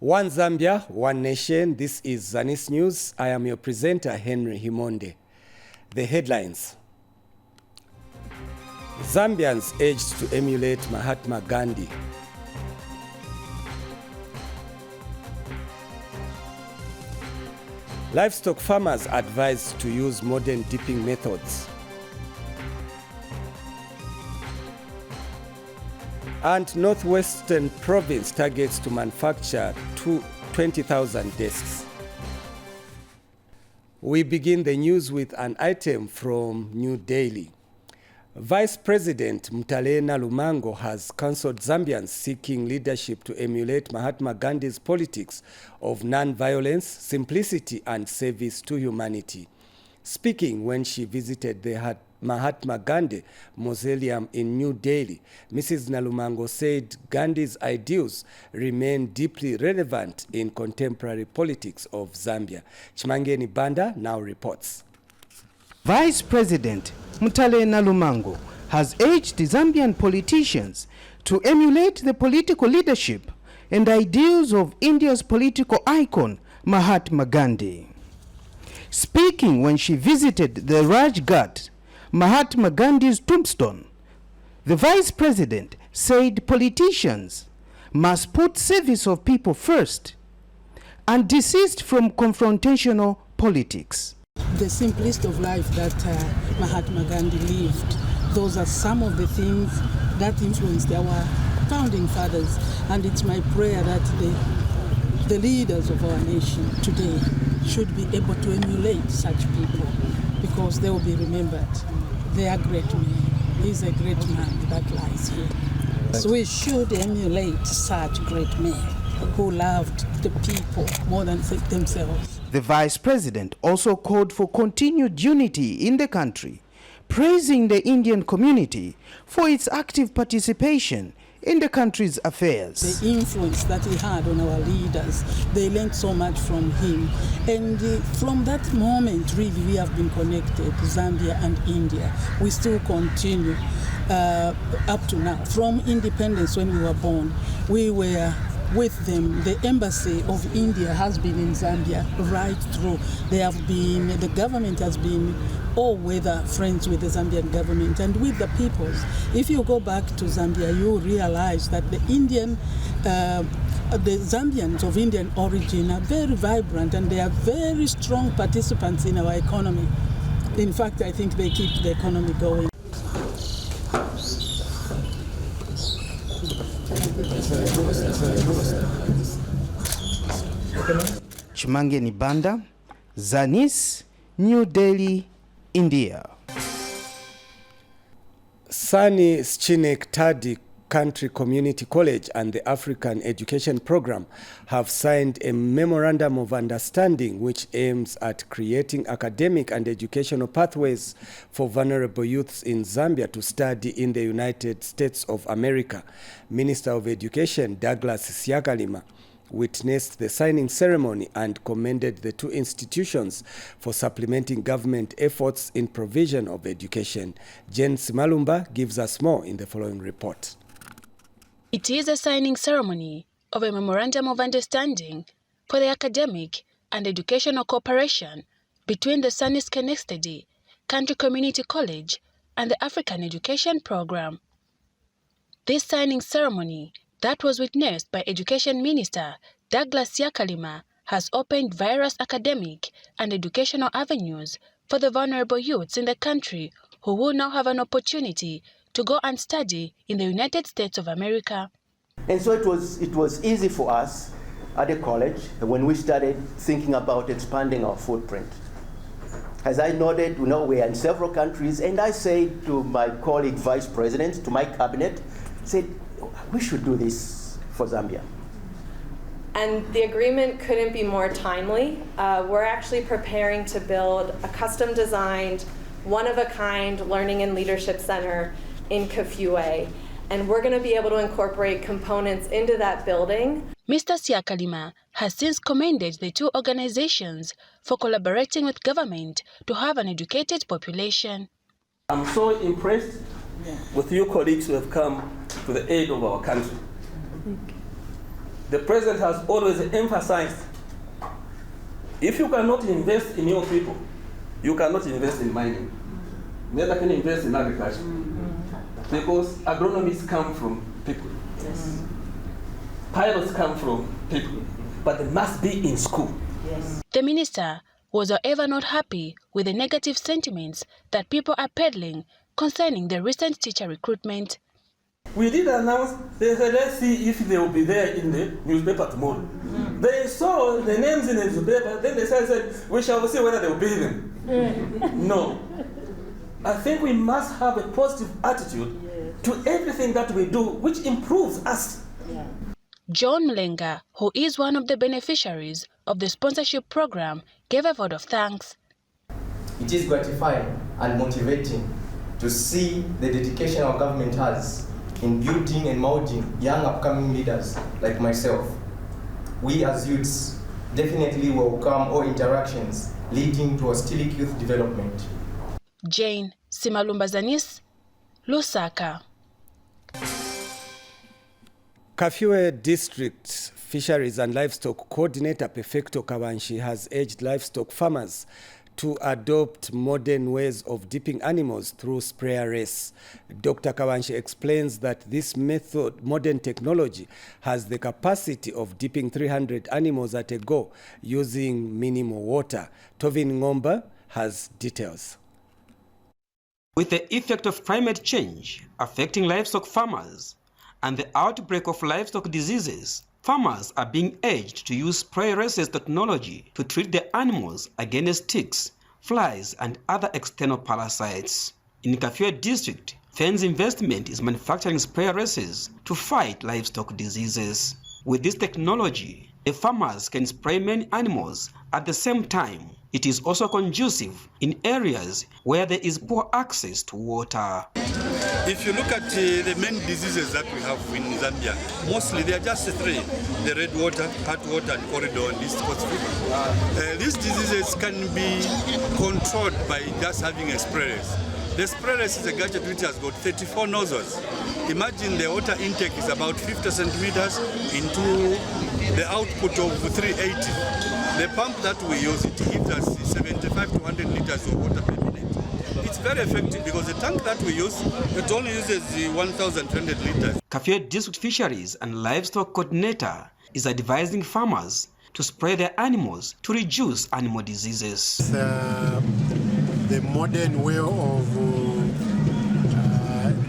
One Zambia, one nation. This is ZANIS News. I am your presenter, Henry Himonde. The headlines. Zambians urged to emulate Mahatma Gandhi. Livestock farmers advised to use modern dipping methods. And Northwestern Province targets to manufacture 20,000 desks. We begin the news with an item from New Delhi. Vice President Mutale Lumango has counseled Zambians seeking leadership to emulate Mahatma Gandhi's politics of non-violence, simplicity, and service to humanity. Speaking when she visited the Mahatma Gandhi Mausoleum in New Delhi, Mrs. Nalumango said Gandhi's ideals remain deeply relevant in contemporary politics of Zambia. Chimangeni Banda now reports. Vice President Mutale Lumango has urged Zambian politicians to emulate the political leadership and ideals of India's political icon Mahatma Gandhi. Speaking when she visited the Rajghat, Mahatma Gandhi's tombstone, the Vice President said politicians must put service of people first and desist from confrontational politics. The simplest of life that Mahatma Gandhi lived, those are some of the things that influenced our founding fathers, and it's my prayer that the leaders of our nation today should be able to emulate such people, because they will be remembered. They are great men. He's a great man that lies here. So we should emulate such great men who loved the people more than themselves. The Vice President also called for continued unity in the country, praising the Indian community for its active participation in the country's affairs. The influence that he had on our leaders, they learned so much from him. And from that moment, really, we have been connected, Zambia and India. We still continue up to now. From independence, when we were born, we were with them. The embassy of India has been in Zambia right through. The government has been all-weather friends with the Zambian government and with the peoples. If you go back to Zambia, you realize that the Zambians of Indian origin are very vibrant and they are very strong participants in our economy. In fact, I think they keep the economy going. Chimangeni Banda, ZANIS, New Delhi, India. Sani Schinek Tadi Country Community College and the African Education Program have signed a memorandum of understanding which aims at creating academic and educational pathways for vulnerable youths in Zambia to study in the United States of America. Minister of Education Douglas Siakalima witnessed the signing ceremony and commended the two institutions for supplementing government efforts in provision of education. Jen Simalumba gives us more in the following report. It is a signing ceremony of a memorandum of understanding for the academic and educational cooperation between the ZANIS Kenestedi Country Community College and the African Education Program. This signing ceremony that was witnessed by Education Minister Douglas Siakalima has opened various academic and educational avenues for the vulnerable youths in the country who will now have an opportunity to go and study in the United States of America. And so it was easy for us at the college when we started thinking about expanding our footprint. As I noted, we are in several countries, and I said to my colleague vice presidents, to my cabinet, said, we should do this for Zambia. And the agreement couldn't be more timely. We're actually preparing to build a custom-designed, one-of-a-kind learning and leadership center in Kafue. And we're going to be able to incorporate components into that building. Mr. Siakalima has since commended the two organizations for collaborating with government to have an educated population. I'm so impressed with you colleagues who have come to the aid of our country. the president has always emphasized, if you cannot invest in your people, you cannot invest in mining. Neither can invest in agriculture. Because agronomists come from people. Yes. Pilots come from people. But they must be in school. Yes. The minister was however not happy with the negative sentiments that people are peddling concerning the recent teacher recruitment. We did announce, they said, let's see if they will be there in the newspaper tomorrow. They saw the names in the newspaper, then they said, we shall see whether they will be them. No. I think we must have a positive attitude to everything that we do, which improves us. John Mlenga, who is one of the beneficiaries of the sponsorship program, gave a vote of thanks. It is gratifying and motivating to see the dedication our government has in building and molding young upcoming leaders like myself. We as youths definitely welcome all interactions leading to holistic youth development. Jane Simalumba, ZANIS, Lusaka. Kafue District Fisheries and Livestock Coordinator Perfecto Kabanshi has urged livestock farmers to adopt modern ways of dipping animals through sprayer race. Dr. Kabanshi explains that this method, modern technology, has the capacity of dipping 300 animals at a go using minimal water. Tovin Ngomba has details. With the effect of climate change affecting livestock farmers and the outbreak of livestock diseases, farmers are being urged to use spray races technology to treat the animals against ticks, flies, and other external parasites. In Kafue District, Fen's investment is manufacturing spray races to fight livestock diseases. With this technology, the farmers can spray many animals at the same time. It is also conducive in areas where there is poor access to water. If you look at the main diseases that we have in Zambia, mostly they are just three: the red water, heartwater, and corridor and East Coast fever. These diseases can be controlled by just having a spray race. The spray race is a gadget which has got 34 nozzles. Imagine the water intake is about 50 centimeters into the output of 380. The pump that we use, it gives us 75 to 100 liters of water per minute. It's very effective because the tank that we use, it only uses 1,200 liters. Kafue District Fisheries and Livestock Coordinator is advising farmers to spray their animals to reduce animal diseases. The modern way of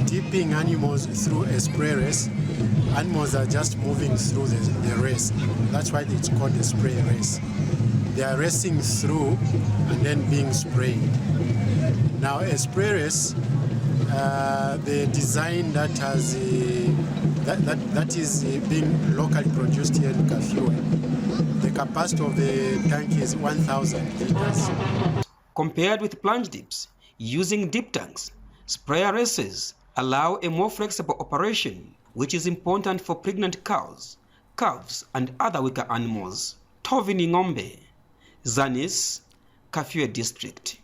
dipping animals through a spray race, animals are just moving through the race. That's why it's called a spray race. They are racing through and then being sprayed. Now, a spray race, the design that has that is being locally produced here in Kafue, the capacity of the tank is 1,000 liters. Compared with plunge dips, using dip tanks, sprayer races allow a more flexible operation, which is important for pregnant cows, calves, and other weaker animals. Tovini Ngombe, ZANIS, Kafue District.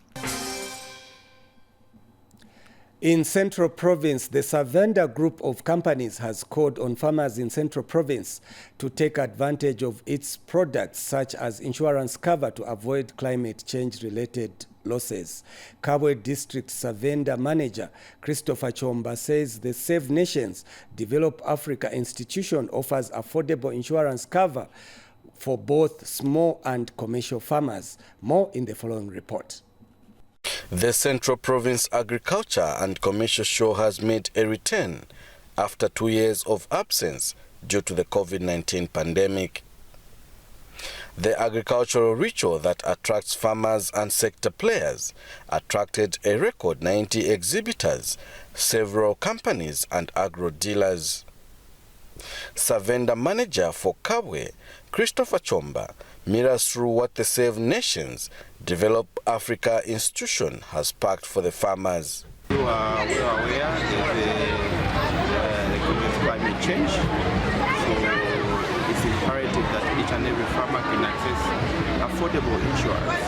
In Central Province, the Savenda group of companies has called on farmers in Central Province to take advantage of its products, such as insurance cover, to avoid climate change-related losses. Kabwe District Savenda Manager Christopher Chomba says the Save Nations Develop Africa institution offers affordable insurance cover for both small and commercial farmers. More in the following report. The Central Province Agriculture and Commercial Show has made a return after 2 years of absence due to the COVID-19 pandemic. The agricultural ritual that attracts farmers and sector players attracted a record 90 exhibitors, several companies and agro dealers. Savenda manager for Kabwe, Christopher Chomba, mirrors through what the Save Nations Develop Africa institution has packed for the farmers. We are aware that the climate change, so it's imperative that each and every farmer can access affordable insurance.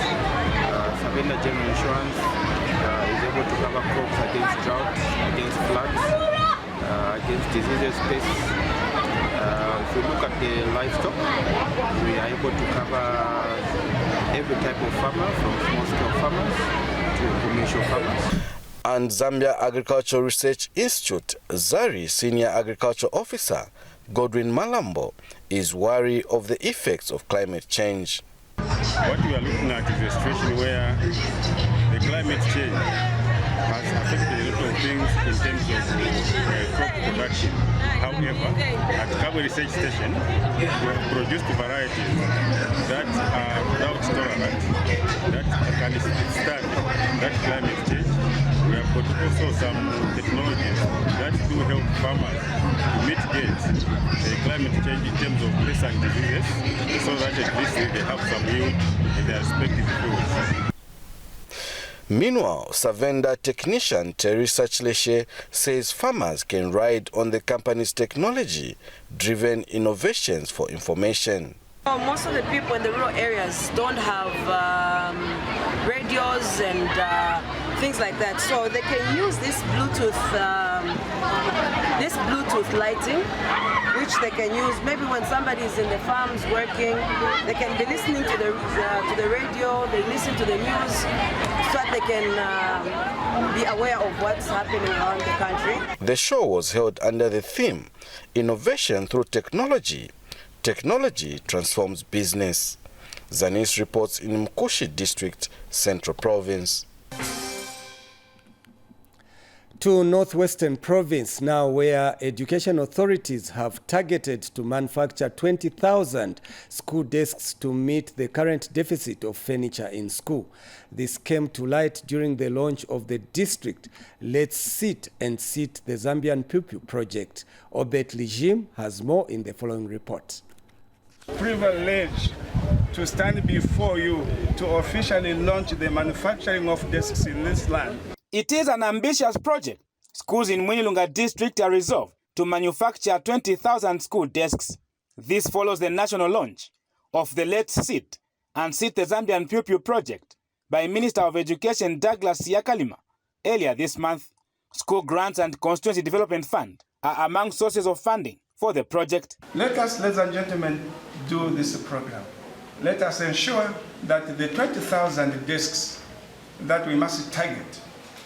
Savenda General Insurance is able to cover crops against drought, against floods, against diseases, pests. if we look at the livestock, we are able to cover every type of farmer, from small-scale farmers to commercial farmers. And Zambia Agricultural Research Institute, ZARI Senior Agriculture Officer Godwin Malambo is wary of the effects of climate change. What we are looking at is a situation where the climate change has affected a lot of things in terms of crop production. However, at Cabo Research Station, we have produced varieties that are drought tolerant, that can withstand that climate change. We have got also some technologies that do help farmers to mitigate climate change in terms of pests and diseases, so that at least they have some yield in their respective fields. Meanwhile, Savenda technician Teresa Chleshe says farmers can ride on the company's technology-driven innovations for information. Most of the people in the rural areas don't have radios and things like that, so they can use this Bluetooth lighting, which they can use maybe when somebody is in the farms working. They can be listening to the radio, they listen to the news, so that they can be aware of what's happening around the country. The show was held under the theme, Innovation Through Technology. Technology transforms business. ZANIS reports in Mkushi District, Central Province. To Northwestern Province now, where education authorities have targeted to manufacture 20,000 school desks to meet the current deficit of furniture in school. This came to light during the launch of the district Let's Sit and Seat the Zambian Pupil project. Obet Lijim has more in the following report. Privilege to stand before you to officially launch the manufacturing of desks in this land. It is an ambitious project. Schools in Mwinilunga district are resolved to manufacture 20,000 school desks. This follows the national launch of the Let's Sit and Seat the Zambian Pupil project by Minister of Education Douglas Yakalima. Earlier this month, school grants and constituency development fund are among sources of funding for the project. Let us, ladies and gentlemen, do this program. Let us ensure that the 20,000 desks that we must target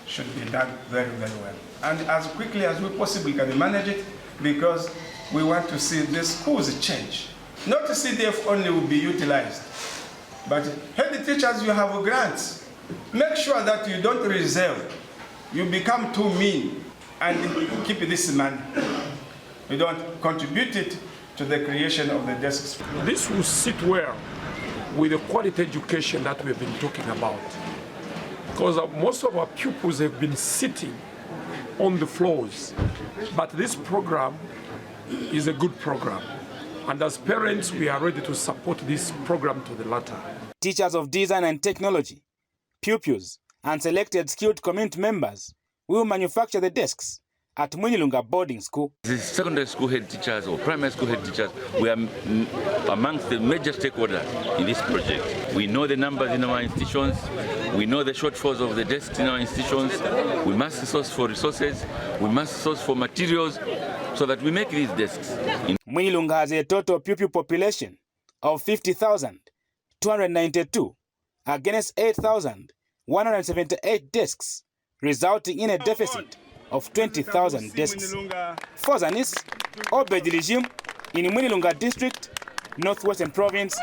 should be done very, very well. And as quickly as we possibly can manage it, because we want to see the schools change. Not CDF only will be utilized, but head teachers, you have grants. Make sure that you don't reserve. You become too mean and keep this money. You don't contribute it to the creation of the desks. This will sit well with the quality education that we've been talking about. Because most of our pupils have been sitting on the floors. But this program is a good program. And as parents, we are ready to support this program to the latter. Teachers of design and technology, pupils, and selected skilled community members will manufacture the desks at Mwinilunga boarding school. The secondary school head teachers or primary school head teachers, we are amongst the major stakeholders in this project. We know the numbers in our institutions, we know the shortfalls of the desks in our institutions. We must source for resources, we must source for materials so that we make these desks. Mwinilunga has a total pupil population of 50,292 against 8,178 desks, resulting in a deficit of 20,000 desks. For ZANIS, Obed Lijim in Mwinilunga district, Northwestern Province.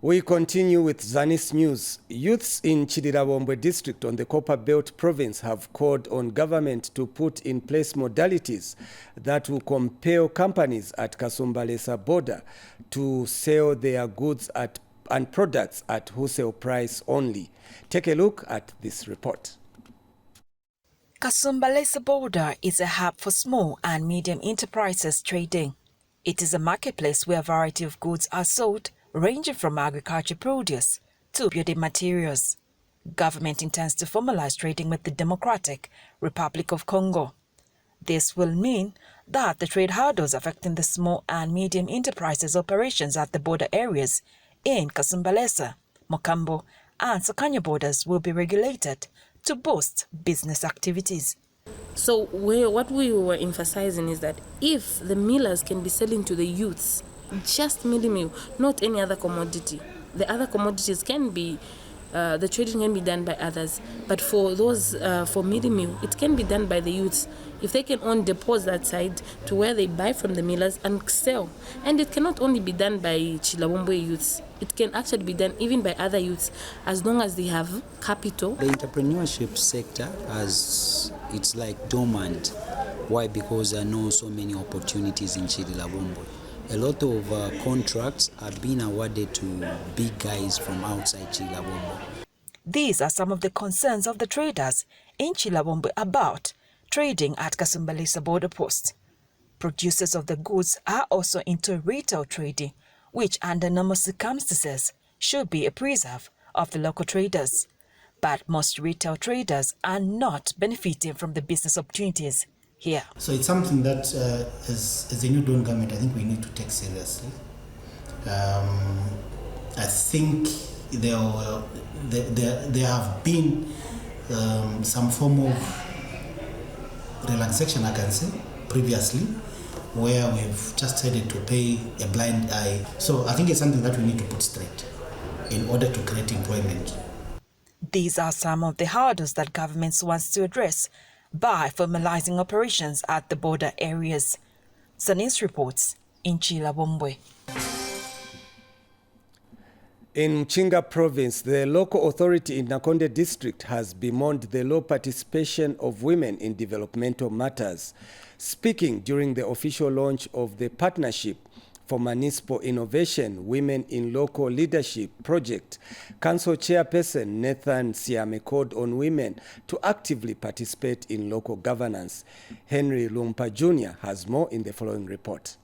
We continue with ZANIS news. Youths in Chidirabombwe district on the Copper Belt province have called on government to put in place modalities that will compel companies at Kasumbalesa border to sell their goods and products at wholesale price only. Take a look at this report. Kasumbalesa border is a hub for small and medium enterprises trading. It is a marketplace where a variety of goods are sold, ranging from agriculture produce to building materials. Government intends to formalize trading with the Democratic Republic of Congo. This will mean that the trade hurdles affecting the small and medium enterprises operations at the border areas in Kasumbalesa, Mokambo, and Sakanya borders will be regulated to boost business activities. So what we were emphasizing is that if the millers can be selling to the youths, just mealie meal, not any other commodity. The other commodities can be, the trading can be done by others, but for those, for mealie meal, it can be done by the youths. If they can own depots that side to where they buy from the millers and sell. And it cannot only be done by Chilabombo youths. It can actually be done even by other youths as long as they have capital. The entrepreneurship sector it's like dormant. Why? Because there are not so many opportunities in Chilabombo. A lot of contracts are being awarded to big guys from outside Chilabombo. These are some of the concerns of the traders in Chilabombo about trading at Kasumbalesa border post. Producers of the goods are also into retail trading, which under normal circumstances should be a preserve of the local traders. But most retail traders are not benefiting from the business opportunities here. So it's something that as the new Dawn government, I think we need to take seriously. I think there have been some form of relaxation, I can say, previously, where we've just decided to pay a blind eye. So I think it's something that we need to put straight in order to create employment. These are some of the hurdles that governments wants to address by formalizing operations at the border areas. ZANIS reports in Chilabombo. In Mchinga province, the local authority in Nakonde district has bemoaned the low participation of women in developmental matters. Speaking during the official launch of the Partnership for Municipal Innovation Women in Local Leadership project, Council Chairperson Nathan Siame called on women to actively participate in local governance. Henry Lumpa Jr. has more in the following report.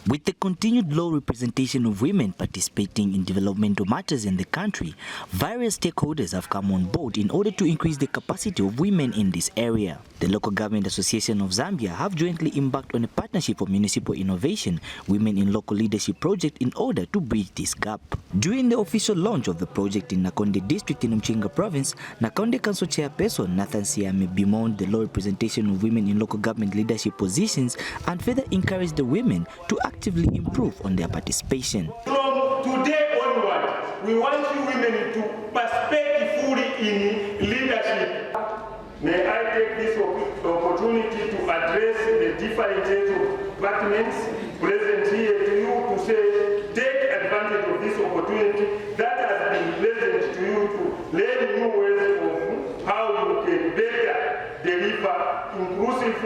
With the continued low representation of women participating in developmental matters in the country, various stakeholders have come on board in order to increase the capacity of women in this area. The Local Government Association of Zambia have jointly embarked on a Partnership for Municipal Innovation Women in Local Leadership project in order to bridge this gap. During the official launch of the project in Nakonde district in Mchinga province, Nakonde Council Chairperson Nathan Siame bemoaned the low representation of women in local government leadership positions and further encouraged the women to actively improve on their participation. From today onward, we want you women to participate fully in leadership. May I take this opportunity to address the different heads of departments present here to you to say, take advantage of this opportunity that has been present to you to learn new ways of how you can better deliver inclusive,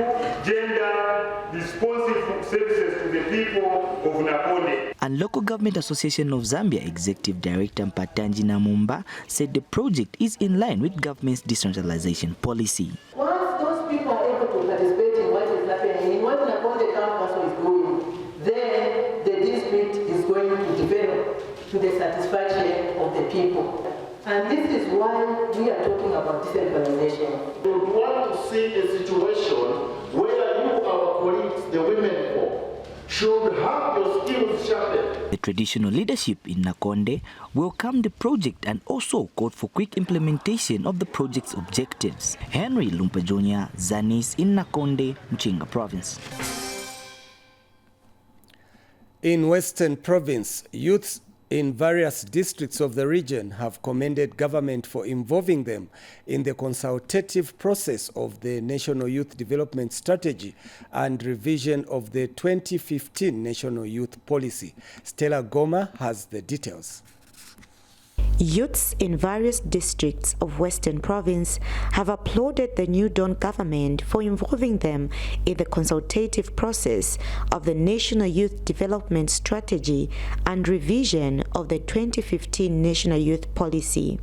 gender-responsive services to the people of Nakonde. And Local Government Association of Zambia Executive Director Mpatanji Namumba said the project is in line with government's decentralization policy. Once those people are able to participate in what is happening, in what Nakonde Council is doing, then the district is going to develop to the satisfaction of the people. And this is why we are talking about decentralization. We want to see a situation where you, our colleagues, the women folk, should have your skills sharpened. The traditional leadership in Nakonde welcomed the project and also called for quick implementation of the project's objectives. Henry Lumpa Jr., ZANIS in Nakonde, Mchinga province. In Western Province, youths in various districts of the region have commended government for involving them in the consultative process of the National Youth Development Strategy and revision of the 2015 National Youth Policy. Stella Goma has the details. Youths in various districts of Western Province have applauded the New Dawn government for involving them in the consultative process of the National Youth Development Strategy and revision of the 2015 National Youth Policy.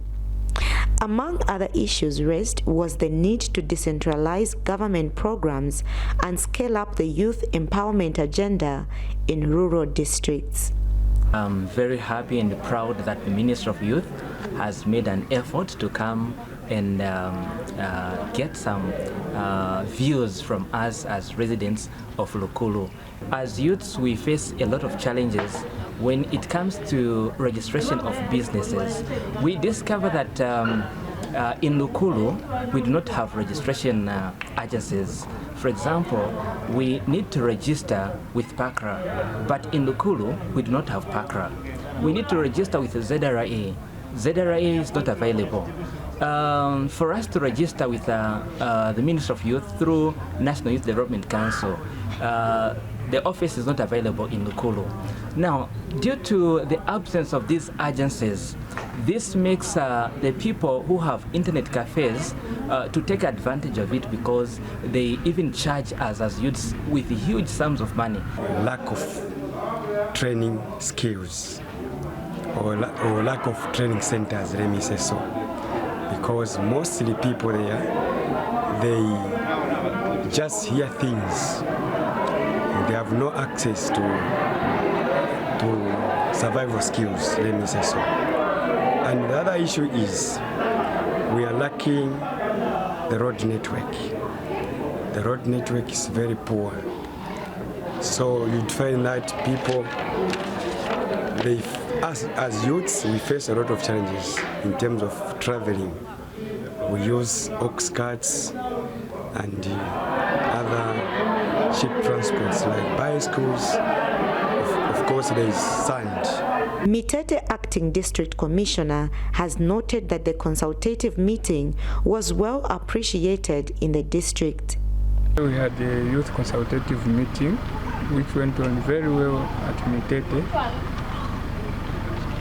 Among other issues raised was the need to decentralize government programs and scale up the youth empowerment agenda in rural districts. I'm very happy and proud that the Minister of Youth has made an effort to come and get some views from us as residents of Lukulu. As youths, we face a lot of challenges when it comes to registration of businesses. We discover that in Lukulu, we do not have registration agencies. For example, we need to register with PACRA, but in Lukulu, we do not have PACRA. We need to register with ZRA. ZRA is not available. For us to register with the Ministry of Youth through National Youth Development Council, the office is not available in Lukulu. Now, due to the absence of these agencies, this makes the people who have internet cafes to take advantage of it, because they even charge us as youths with huge sums of money. Lack of training skills or lack of training centers, let me say so. Because mostly people there, they just hear things. They have no access to survival skills, let me say so. And the other issue is we are lacking the road network. The road network is very poor. So you'd find that people, as youths, we face a lot of challenges in terms of traveling. We use ox carts and other cheap transports like bicycles. Of course, there is sand. Mitete Acting District Commissioner has noted that the consultative meeting was well appreciated in the district. We had a youth consultative meeting which went on very well at Mitete.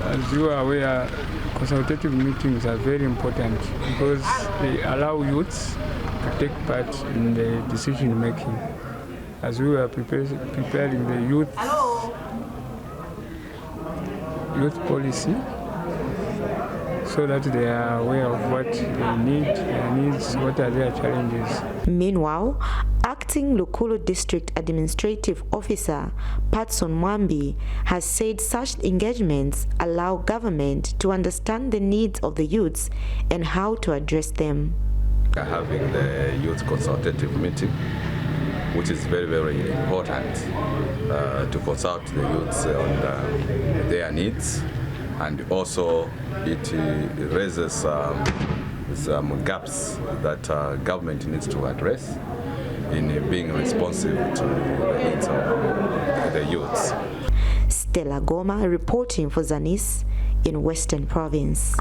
As you are aware, consultative meetings are very important because they allow youths to take part in the decision making. As we were preparing the youth policy, so that they are aware of what they need, their needs, what are their challenges. Meanwhile, Acting Lukulu District Administrative Officer Patson Mwambi has said such engagements allow government to understand the needs of the youths and how to address them. Having the youth consultative meeting, which is very, very important to consult the youths on their needs, and also it raises some gaps that government needs to address in being responsive to the needs of the youths. Stella Goma reporting for ZANIS in Western Province.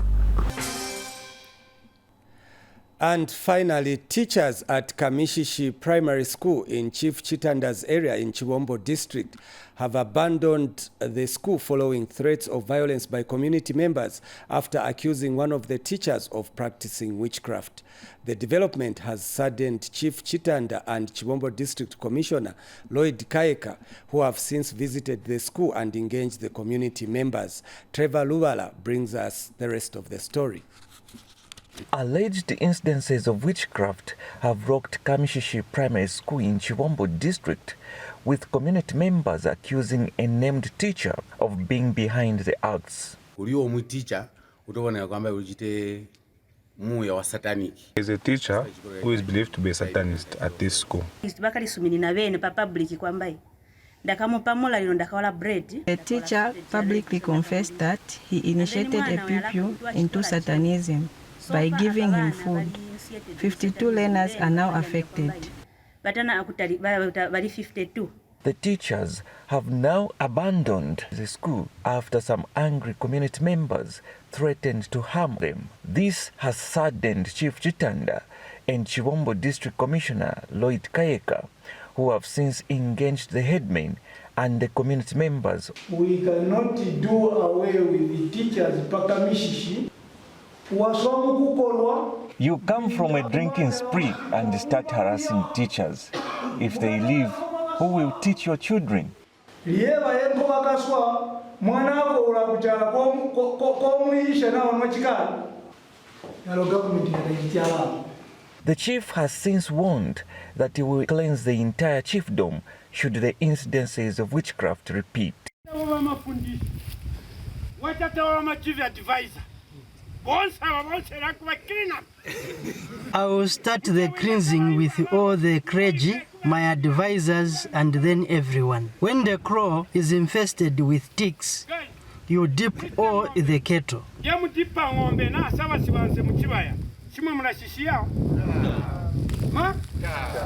And finally, teachers at Kamishishi Primary School in Chief Chitanda's area in Chiwombo District have abandoned the school following threats of violence by community members after accusing one of the teachers of practicing witchcraft. The development has saddened Chief Chitanda and Chiwombo District Commissioner Lloyd Kayeka, who have since visited the school and engaged the community members. Trevor Lubala brings us the rest of the story. Alleged incidences of witchcraft have rocked Kamishishi Primary School in Chiwombo District, with community members accusing a named teacher of being behind the acts. Is a teacher who is believed to be a Satanist at this school. The teacher publicly confessed that he initiated a pupil into Satanism by giving him food. 52 learners are now affected. The teachers have now abandoned the school after some angry community members threatened to harm them. This has saddened Chief Chitanda and Chiwombo District Commissioner Lloyd Kayeka, who have since engaged the headmen and the community members. We cannot do away with the teachers Pakamishishi. You come from a drinking spree and start harassing teachers. If they leave, who will teach your children? The chief has since warned that he will cleanse the entire chiefdom should the incidences of witchcraft repeat. I will start the cleansing with all the clergy, my advisors, and then everyone. When the crow is infested with ticks, you dip all in the kettle. Chimwe mnashishia? Ma?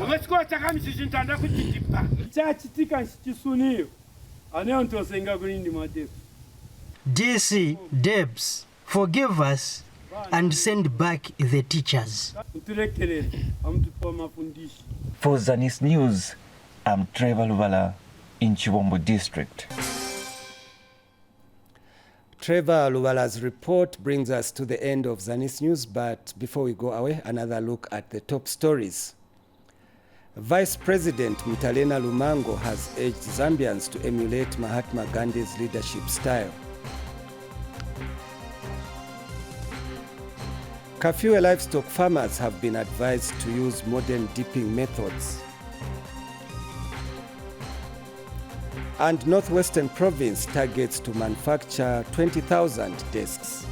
Umesikuwa chakami shishintanda kuchikipa. Chachitika shichisuniyo. Aneo ntosenga kulindi matepu. DC, Debs, forgive us and send back the teachers. For ZANIS News, I'm Trevor Luvala in Chivombo District. Trevor Luvala's report brings us to the end of ZANIS News, but before we go away, another look at the top stories. Vice President Mtalena Lumango has urged Zambians to emulate Mahatma Gandhi's leadership style. Kafue livestock farmers have been advised to use modern dipping methods. And Northwestern Province targets to manufacture 20,000 desks.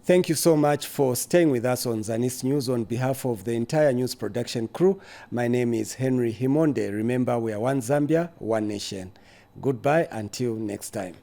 Thank you so much for staying with us on ZANIS News. On behalf of the entire news production crew, my name is Henry Himonde. Remember, we are one Zambia, one nation. Goodbye until next time.